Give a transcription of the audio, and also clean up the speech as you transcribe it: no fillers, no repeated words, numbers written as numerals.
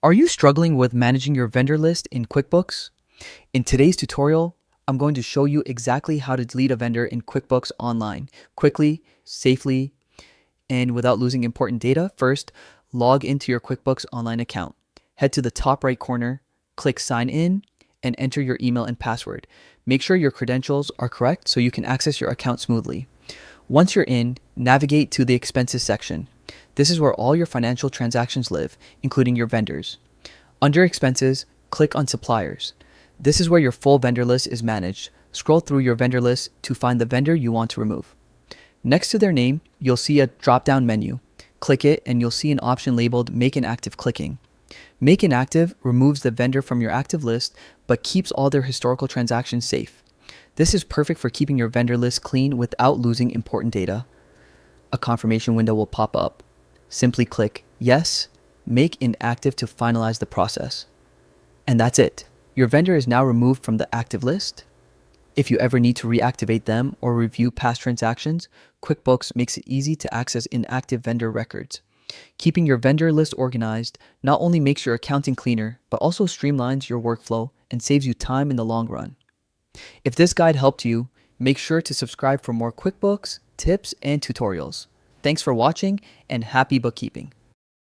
Are you struggling with managing your vendor list in QuickBooks? In today's tutorial, I'm going to show you exactly how to delete a vendor in QuickBooks Online quickly, safely, and without losing important data. First, log into your QuickBooks Online account. Head to the top right corner, click Sign In, and enter your email and password. Make sure your credentials are correct so you can access your account smoothly. Once you're in, navigate to the Expenses section. This is where all your financial transactions live, including your vendors. Under Expenses, click on Suppliers. This is where your full vendor list is managed. Scroll through your vendor list to find the vendor you want to remove. Next to their name, you'll see a drop-down menu. Click it and you'll see an option labeled Make Inactive Clicking. Make Inactive removes the vendor from your active list but keeps all their historical transactions safe. This is perfect for keeping your vendor list clean without losing important data. A confirmation window will pop up. Simply click Yes, Make Inactive to finalize the process. And that's it. Your vendor is now removed from the active list. If you ever need to reactivate them or review past transactions, QuickBooks makes it easy to access inactive vendor records. Keeping your vendor list organized not only makes your accounting cleaner, but also streamlines your workflow and saves you time in the long run. If this guide helped you, make sure to subscribe for more QuickBooks, tips, and tutorials. Thanks for watching and happy bookkeeping.